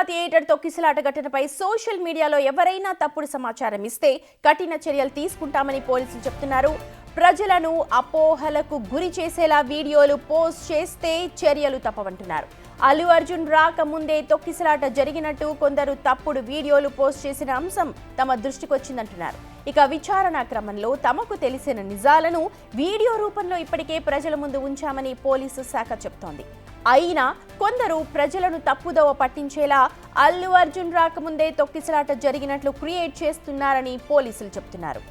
Theatre తొక్కిసలాట ఘటనపై social మీడియాలో ఎవరైనా తప్పుడు సమాచారం ఇస్తే కఠిన చర్యలు తీసుకుంటామని పోలీసులు చెప్తున్నారు. ప్రజలను అపోహలకు గురి చేసేలా వీడియోలు పోస్ట్ చేస్తే చర్యలు తప్పవంటున్నారు. అల్లు అర్జున్ రాకముందే తొక్కిసలాట జరిగినట్టు కొందరు తప్పుడు వీడియోలు పోస్ట్ చేసిన అంశం తమ దృష్టికొచ్చిందంటున్నారు. ఇక విచారణ క్రమంలో తమకు తెలిసిన నిజాలను వీడియో రూపంలో ఇప్పటికే ప్రజల ముందు ఉంచామని పోలీసు శాఖ చెప్తోంది. అయినా కొందరు ప్రజలను తప్పుదోవ పట్టించేలా అల్లు అర్జున్ రాకముందే తొక్కిసలాట జరిగినట్లు క్రియేట్ చేస్తున్నారని పోలీసులు చెప్తున్నారు.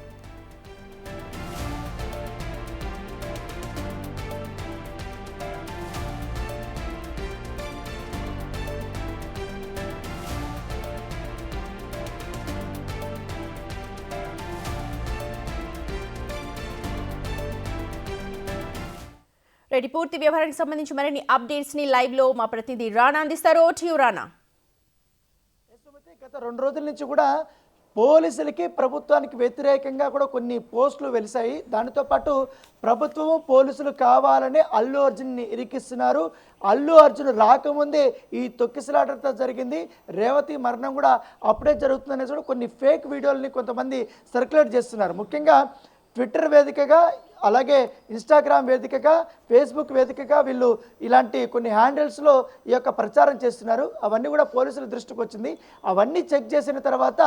రెడ్డి పూర్తి వ్యవహారానికి సంబంధించి మరిన్ని అప్డేట్స్ ని లైవ్ లో మా ప్రతినిధి రానా అందిస్తారు. రానా, గత 2 రోజుల నుంచి కూడా పోలీసులకి ప్రభుత్వానికి వ్యతిరేకంగా కూడా కొన్ని పోస్టులు వెలిసాయి. దానితో పాటు ప్రభుత్వం పోలీసులు కావాలని అల్లు అర్జున్ని ఇరికిస్తున్నారు. అల్లు అర్జున్ రాకముందే ఈ తొక్కిసలాట జరిగింది, రేవతి మరణం కూడా అప్పుడే జరుగుతుందనేసి కూడా కొన్ని ఫేక్ వీడియోలని కొంతమంది సర్క్యులేట్ చేస్తున్నారు. ముఖ్యంగా ట్విట్టర్ వేదికగా, అలాగే ఇన్స్టాగ్రామ్ వేదికగా, ఫేస్బుక్ వేదికగా వీళ్ళు ఇలాంటి కొన్ని హ్యాండిల్స్లో ఈ యొక్క ప్రచారం చేస్తున్నారు. అవన్నీ కూడా పోలీసుల దృష్టికి వచ్చింది. అవన్నీ చెక్ చేసిన తర్వాత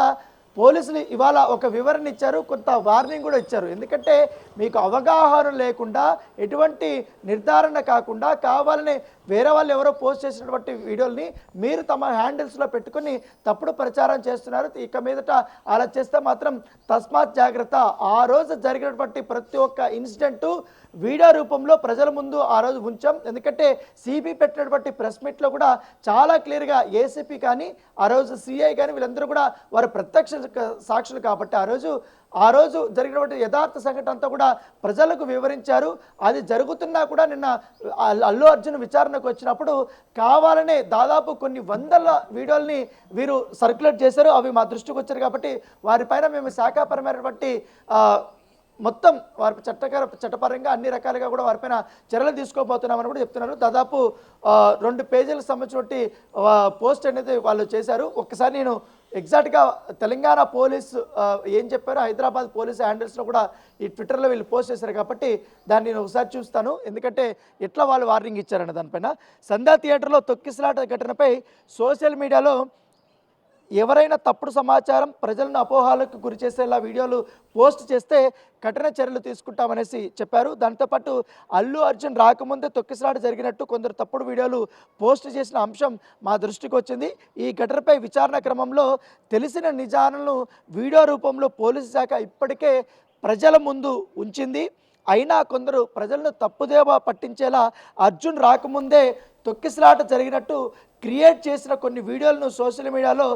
పోలీసులు ఇవాళ ఒక వివరణ ఇచ్చారు, కొంత వార్నింగ్ కూడా ఇచ్చారు. ఎందుకంటే మీకు అవగాహన లేకుండా, ఎటువంటి నిర్ధారణ కాకుండా కావాలని వేరే వాళ్ళు ఎవరో పోస్ట్ చేసినటువంటి వీడియోల్ని మీరు తమ హ్యాండిల్స్లో పెట్టుకొని తప్పుడు ప్రచారం చేస్తున్నారు. ఇక మీదట అలా చేస్తే మాత్రం తస్మాత్ జాగ్రత్త. ఆ రోజు జరిగినటువంటి ప్రతి ఒక్క ఇన్సిడెంటు వీడియో రూపంలో ప్రజల ముందు ఆ రోజు ఉంచాం. ఎందుకంటే సిబి పెట్టినటువంటి ప్రెస్ మీట్లో కూడా చాలా క్లియర్గా ఏసీపీ కానీ, ఆ రోజు సిఐ కానీ వీళ్ళందరూ కూడా వారు ప్రత్యక్ష సాక్షులు కాబట్టి ఆ రోజు జరిగినటువంటి యథార్థ సంఘటన అంతా కూడా ప్రజలకు వివరించారు. అది జరుగుతున్నా కూడా నిన్న అల్లు అర్జున్ విచారణకు వచ్చినప్పుడు కావాలనే దాదాపు కొన్ని వందల వీడియోల్ని వీరు సర్క్యులేట్ చేశారు. అవి మా దృష్టికి వచ్చారు కాబట్టి వారిపైన మేము శాఖాపరమైనటువంటి మొత్తం వారి చట్టపరంగా అన్ని రకాలుగా కూడా వారిపైన చర్యలు తీసుకోబోతున్నామని కూడా చెప్తున్నారు. దాదాపు 2 పేజీలకు సంబంధించినటువంటి పోస్ట్ అనేది వాళ్ళు చేశారు. ఒక్కసారి నేను ఎగ్జాక్ట్గా తెలంగాణ పోలీసు ఏం చెప్పారో హైదరాబాద్ పోలీసు హ్యాండిల్స్లో కూడా ఈ ట్విట్టర్లో వీళ్ళు పోస్ట్ చేశారు కాబట్టి దాన్ని నేను ఒకసారి చూస్తాను. ఎందుకంటే ఎట్లా వాళ్ళు వార్నింగ్ ఇచ్చారన్న దానిపైన. సంధ్యా థియేటర్లో తొక్కిసలాట ఘటనపై సోషల్ మీడియాలో ఎవరైనా తప్పుడు సమాచారం, ప్రజలను అపోహలకు గురి చేసేలా వీడియోలు పోస్ట్ చేస్తే కఠిన చర్యలు తీసుకుంటామనేసి చెప్పారు. దాంతోపాటు అల్లు అర్జున్ రాకముందే తొక్కిసలాట జరిగినట్టు కొందరు తప్పుడు వీడియోలు పోస్ట్ చేసిన అంశం మా దృష్టికి వచ్చింది. ఈ ఘటనపై విచారణ క్రమంలో తెలిసిన నిజాలను వీడియో రూపంలో పోలీసు శాఖ ఇప్పటికే ప్రజల ముందు ఉంచింది. అయినా కొందరు ప్రజలను తప్పుదేవ పట్టించేలా అర్జున్ రాకముందే తొక్కిసలాట జరిగినట్టు క్రియేట్ చేసిన కొన్ని వీడియోలను సోషల్ మీడియాలో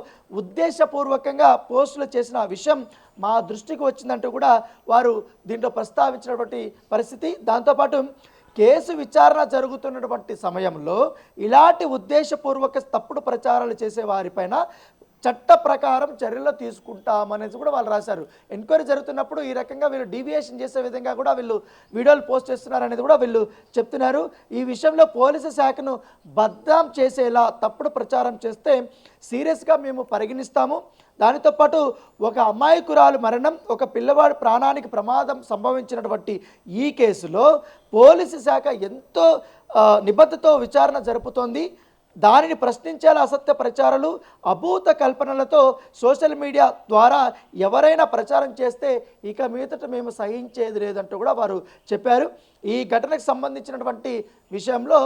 ఉద్దేశపూర్వకంగా పోస్టులు చేసిన విషయం మా దృష్టికి వచ్చిందంటూ కూడా వారు దీంట్లో ప్రస్తావించినటువంటి పరిస్థితి. దాంతోపాటు కేసు విచారణ జరుగుతున్నటువంటి సమయంలో ఇలాంటి ఉద్దేశపూర్వక తప్పుడు ప్రచారాలు చేసే వారిపైన చట్ట ప్రకారం చర్యలు తీసుకుంటామనేసి కూడా వాళ్ళు రాశారు. ఎంక్వైరీ జరుగుతున్నప్పుడు ఈ రకంగా వీళ్ళు డీవియేషన్ చేసే విధంగా కూడా వీళ్ళు వీడియోలు పోస్ట్ చేస్తున్నారు అనేది కూడా వీళ్ళు చెప్తున్నారు. ఈ విషయంలో పోలీసు శాఖను బద్నాం చేసేలా తప్పుడు ప్రచారం చేస్తే సీరియస్గా మేము పరిగణిస్తాము. దానితో పాటు ఒక అమాయకురాలు మరణం, ఒక పిల్లవాడి ప్రాణానికి ప్రమాదం సంభవించినటువంటి ఈ కేసులో పోలీసు శాఖ ఎంతో నిబద్ధతతో విచారణ జరుపుతోంది. దానిని ప్రశ్నించేలా అసత్య ప్రచారాలు, అభూత కల్పనలతో సోషల్ మీడియా ద్వారా ఎవరైనా ప్రచారం చేస్తే ఇక మీదట మేము సహించేది లేదంటూ కూడా వారు చెప్పారు. ఈ ఘటనకు సంబంధించినటువంటి విషయంలో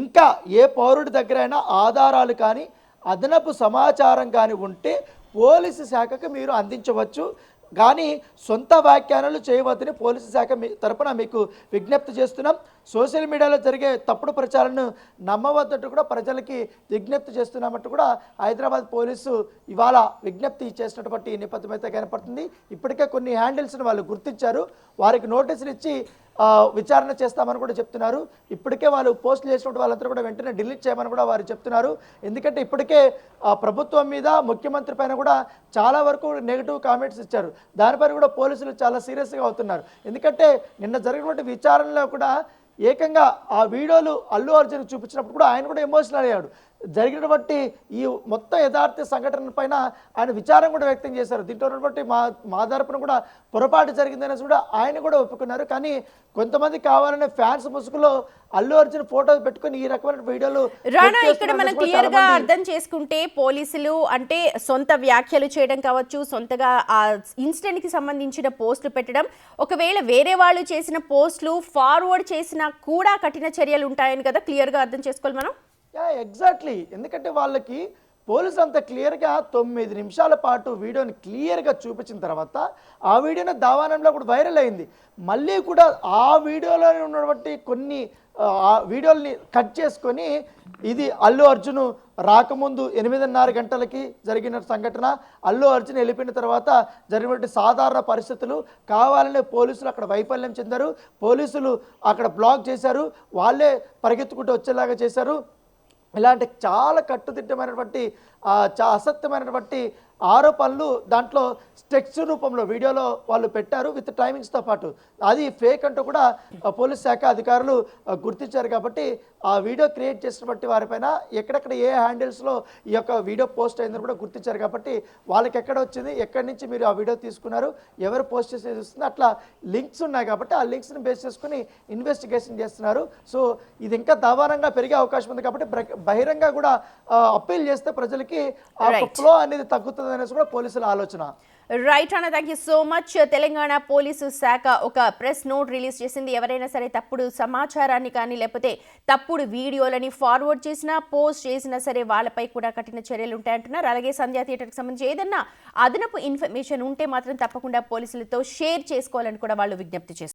ఇంకా ఏ పౌరుడి దగ్గరైనా ఆధారాలు కానీ, అదనపు సమాచారం కానీ ఉంటే పోలీసు శాఖకు మీరు అందించవచ్చు, కానీ సొంత వ్యాఖ్యానాలు చేయవద్దని పోలీసు శాఖ తరపున మీకు విజ్ఞప్తి చేస్తున్నాం. సోషల్ మీడియాలో జరిగే తప్పుడు ప్రచారాలను నమ్మవద్దంటూ కూడా ప్రజలకి విజ్ఞప్తి చేస్తున్నామంటూ కూడా హైదరాబాద్ పోలీసు ఇవాళ విజ్ఞప్తి చేసినటువంటి నేపథ్యం అయితే కనపడుతుంది. ఇప్పటికే కొన్ని హ్యాండిల్స్ని వాళ్ళు గుర్తించారు, వారికి నోటీసులు ఇచ్చి విచారణ చేస్తామని కూడా చెప్తున్నారు. ఇప్పటికే వాళ్ళు పోస్టులు చేసినటువంటి వాళ్ళందరూ కూడా వెంటనే డిలీట్ చేయమని కూడా వారు చెప్తున్నారు. ఎందుకంటే ఇప్పటికే ప్రభుత్వం మీద, ముఖ్యమంత్రి పైన కూడా చాలా వరకు నెగిటివ్ కామెంట్స్ ఇచ్చారు. దానిపైన కూడా పోలీసులు చాలా సీరియస్గా అవుతున్నారు. ఎందుకంటే నిన్న జరిగినటువంటి విచారణలో కూడా ఏకంగా ఆ వీడియోలు అల్లు అర్జున్ చూపించినప్పుడు కూడా ఆయన కూడా ఎమోషనల్ అయ్యాడు. జరిగినటువంటి ఈ మొత్తం యథార్థ సంఘటన పైన ఆయన విచారం కూడా వ్యక్తం చేశారు. దీంట్లో ఉన్నటువంటి మా తరపున కూడా పొరపాటు జరిగిందనేసి కూడా ఆయన కూడా ఒప్పుకున్నారు. కానీ కొంతమంది కావాలనే ఫ్యాన్స్ ముసుగులో అల్లు అర్జున్ ఫోటో పెట్టుకుని ఈ రకమైన వీడియోలు రానా, ఇక్కడ మనం క్లియర్ గా అర్థం చేసుకుంటే పోలీసులు అంటే సొంత వ్యాఖ్యలు చేయడం కావచ్చు, సొంతగా ఆ ఇన్సిడెంట్ కి సంబంధించిన పోస్టులు పెట్టడం, ఒకవేళ వేరే వాళ్ళు చేసిన పోస్టులు ఫార్వర్డ్ చేసినా కూడా కఠిన చర్యలు ఉంటాయని కదా క్లియర్ గా అర్థం చేసుకోవాలి మనం. ఎగ్జాక్ట్లీ. ఎందుకంటే వాళ్ళకి పోలీసు అంత క్లియర్గా 9 నిమిషాల పాటు వీడియోని క్లియర్గా చూపించిన తర్వాత ఆ వీడియోని దావానంలో కూడా వైరల్ అయింది. మళ్ళీ కూడా ఆ వీడియోలో ఉన్నటువంటి కొన్ని ఆ వీడియోల్ని కట్ చేసుకొని ఇది అల్లు అర్జున్ రాకముందు 8:30 గంటలకి జరిగిన సంఘటన, అల్లు అర్జున్ వెళ్ళిపోయిన తర్వాత జరిగినటువంటి సాధారణ పరిస్థితులు, కావాలనే పోలీసులు అక్కడ వైఫల్యం చెందారు, పోలీసులు అక్కడ బ్లాక్ చేశారు, వాళ్ళే పరిగెత్తుకుంటూ వచ్చేలాగా చేశారు. ఇలాంటి చాలా కట్టుదిట్టమైనటువంటి అసత్యమైనటువంటి ఆరోపణలు దాంట్లో టెక్స్ట్ రూపంలో వీడియోలో వాళ్ళు పెట్టారు విత్ టైమింగ్స్తో పాటు. అది ఫేక్ అంటూ కూడా పోలీస్ శాఖ అధికారులు గుర్తించారు. కాబట్టి ఆ వీడియో క్రియేట్ చేసినటువంటి వారిపైన ఎక్కడెక్కడ ఏ హ్యాండిల్స్లో ఈ యొక్క వీడియో పోస్ట్ అయిందని కూడా గుర్తించారు. కాబట్టి వాళ్ళకి ఎక్కడ వచ్చింది, ఎక్కడి నుంచి మీరు ఆ వీడియో తీసుకున్నారు, ఎవరు పోస్ట్ చేసేది వస్తుంది, అట్లా లింక్స్ ఉన్నాయి. కాబట్టి ఆ లింక్స్ని బేస్ చేసుకుని ఇన్వెస్టిగేషన్ చేస్తున్నారు. సో ఇది ఇంకా దావానంగా పెరిగే అవకాశం ఉంది. కాబట్టి బహిరంగ కూడా అప్పీల్ చేస్తే ప్రజలకి ఆ ఫ్లో అనేది తగ్గుతుంది అనేసి కూడా పోలీసుల ఆలోచన. రైట్ అన్న, thank you so much. Telangana police శాఖ ఒక ప్రెస్ నోట్ రిలీజ్ చేసింది. ఎవరైనా సరే తప్పుడు సమాచారాన్ని కానీ లేకపోతే తప్పుడు వీడియోలని ఫార్వర్డ్ చేసినా పోస్ట్ చేసినా సరే వాళ్ళపై కూడా కఠిన చర్యలు ఉంటాయంటున్నారు. అలాగే సంధ్యా థియేటర్కి సంబంధించి ఏదన్నా అదనపు ఇన్ఫర్మేషన్ ఉంటే మాత్రం తప్పకుండా పోలీసులతో షేర్ చేసుకోవాలని కూడా వాళ్ళు విజ్ఞప్తి చేస్తారు.